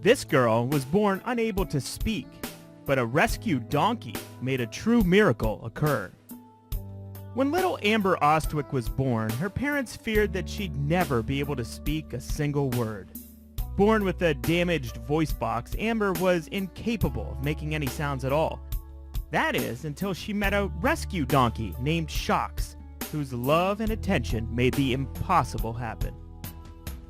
This girl was born unable to speak, but a rescued donkey made a true miracle occur. When little Amber Austwick was born, her parents feared that she'd never be able to speak a single word. Born with a damaged voice box, Amber was incapable of making any sounds at all. That is, until she met a rescue donkey named Shocks, whose love and attention made the impossible happen.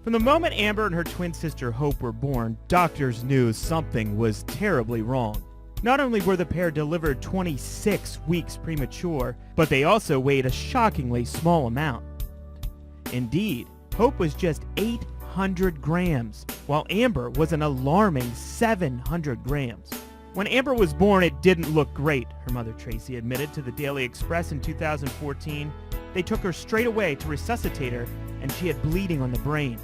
From the moment Amber and her twin sister Hope were born, doctors knew something was terribly wrong. Not only were the pair delivered 26 weeks premature, but they also weighed a shockingly small amount. Indeed, Hope was just 800 grams, while Amber was an alarming 700 grams. When Amber was born, it didn't look great, her mother Tracy admitted to the Daily Express in 2014. They took her straight away to resuscitate her, and she had bleeding on the brain.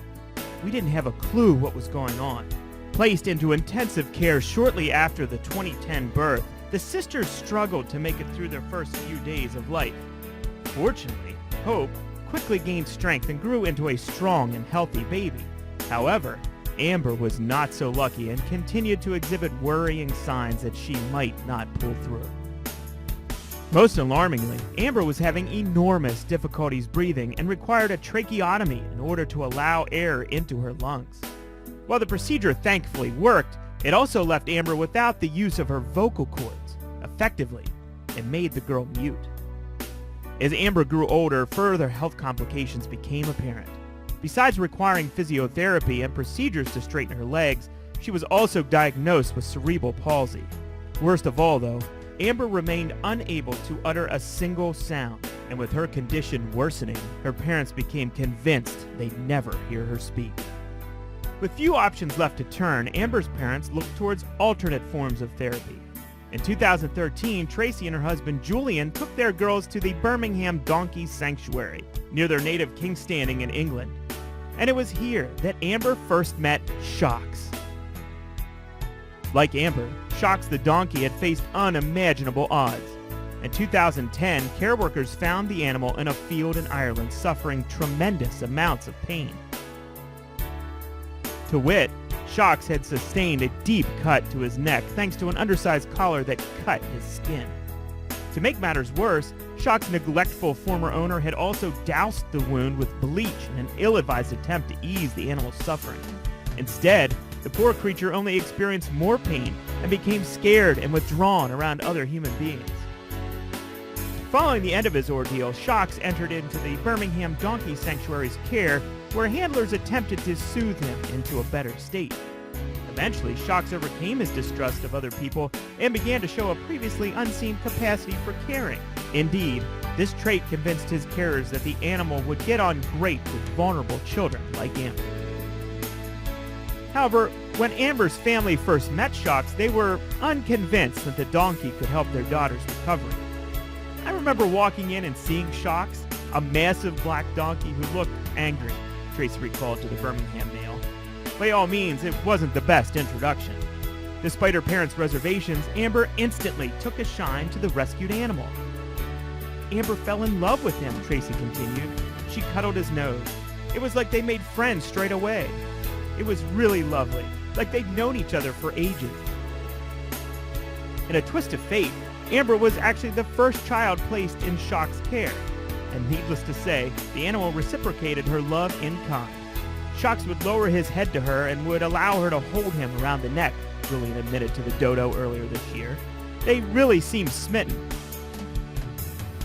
We didn't have a clue what was going on. Placed into intensive care shortly after the 2010 birth, the sisters struggled to make it through their first few days of life. Fortunately, Hope quickly gained strength and grew into a strong and healthy baby. However, Amber was not so lucky and continued to exhibit worrying signs that she might not pull through. Most alarmingly, Amber was having enormous difficulties breathing and required a tracheotomy in order to allow air into her lungs. While the procedure thankfully worked, it also left Amber without the use of her vocal cords. Effectively, it made the girl mute. As Amber grew older, further health complications became apparent. Besides requiring physiotherapy and procedures to straighten her legs, she was also diagnosed with cerebral palsy. Worst of all, though, Amber remained unable to utter a single sound, and with her condition worsening, her parents became convinced they'd never hear her speak. With few options left to turn, Amber's parents looked towards alternate forms of therapy. In 2013, Tracy and her husband Julian took their girls to the Birmingham Donkey Sanctuary, near their native King's Standing in England. And it was here that Amber first met Shocks. Like Amber, Shocks the donkey had faced unimaginable odds. In 2010, care workers found the animal in a field in Ireland suffering tremendous amounts of pain. To wit, Shocks had sustained a deep cut to his neck thanks to an undersized collar that cut his skin. To make matters worse, Shocks' neglectful former owner had also doused the wound with bleach in an ill-advised attempt to ease the animal's suffering. Instead, the poor creature only experienced more pain and became scared and withdrawn around other human beings. Following the end of his ordeal, Shocks entered into the Birmingham Donkey Sanctuary's care, where handlers attempted to soothe him into a better state. Eventually, Shocks overcame his distrust of other people and began to show a previously unseen capacity for caring. Indeed, this trait convinced his carers that the animal would get on great with vulnerable children like Amber. However, when Amber's family first met Shocks, they were unconvinced that the donkey could help their daughter's recovery. I remember walking in and seeing Shocks, a massive black donkey who looked angry, Tracy recalled to the Birmingham Mail. By all means, it wasn't the best introduction. Despite her parents' reservations, Amber instantly took a shine to the rescued animal. Amber fell in love with him, Tracy continued. She cuddled his nose. It was like they made friends straight away. It was really lovely, like they'd known each other for ages. In a twist of fate, Amber was actually the first child placed in Shocks' care, and needless to say, the animal reciprocated her love in kind. Shocks would lower his head to her and would allow her to hold him around the neck, Julian admitted to the dodo earlier this year. They really seemed smitten.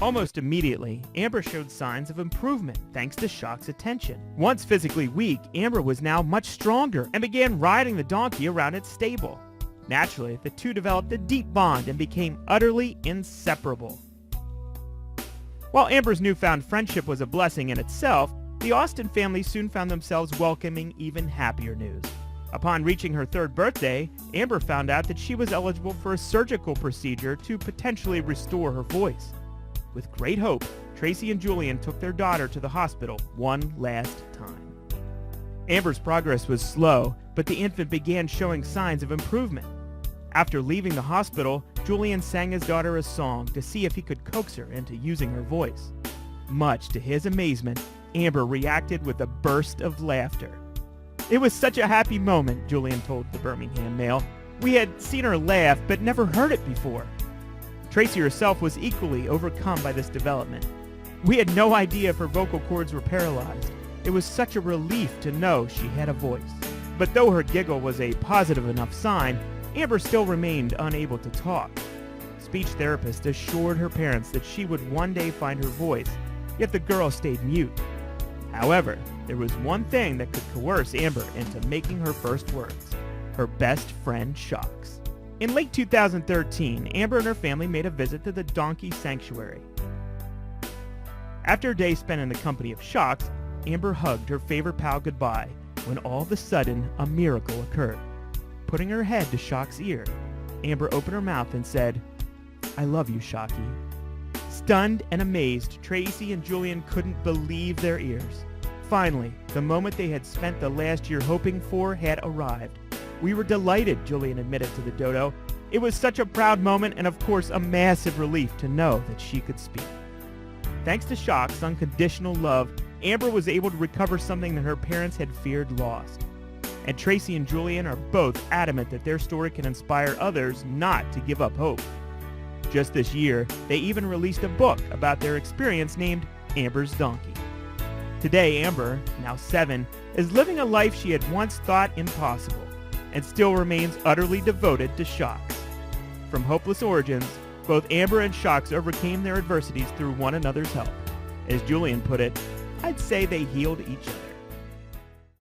Almost immediately, Amber showed signs of improvement thanks to Shocks' attention. Once physically weak, Amber was now much stronger and began riding the donkey around its stable. Naturally, the two developed a deep bond and became utterly inseparable. While Amber's newfound friendship was a blessing in itself, the Austin family soon found themselves welcoming even happier news. Upon reaching her third birthday, Amber found out that she was eligible for a surgical procedure to potentially restore her voice. With great hope, Tracy and Julian took their daughter to the hospital one last time. Amber's progress was slow, but the infant began showing signs of improvement. After leaving the hospital, Julian sang his daughter a song to see if he could coax her into using her voice. Much to his amazement, Amber reacted with a burst of laughter. "It was such a happy moment," Julian told the Birmingham Mail. "We had seen her laugh, but never heard it before." Tracy herself was equally overcome by this development. "We had no idea if her vocal cords were paralyzed. It was such a relief to know she had a voice." But though her giggle was a positive enough sign, Amber still remained unable to talk. Speech therapist assured her parents that she would one day find her voice, yet the girl stayed mute. However, there was one thing that could coerce Amber into making her first words: her best friend Shocks. In late 2013, Amber and her family made a visit to the Donkey Sanctuary. After a day spent in the company of Shocks, Amber hugged her favorite pal goodbye when all of a sudden a miracle occurred. Putting her head to Shock's ear, Amber opened her mouth and said, "I love you, Shocky." Stunned and amazed, Tracy and Julian couldn't believe their ears. Finally, the moment they had spent the last year hoping for had arrived. "We were delighted," Julian admitted to the Dodo. "It was such a proud moment and of course a massive relief to know that she could speak." Thanks to Shock's unconditional love, Amber was able to recover something that her parents had feared lost. And Tracy and Julian are both adamant that their story can inspire others not to give up hope. Just this year, they even released a book about their experience named Amber's Donkey. Today, Amber, now 7, is living a life she had once thought impossible and still remains utterly devoted to Shocks. From hopeless origins, both Amber and Shocks overcame their adversities through one another's help. As Julian put it, "I'd say they healed each other."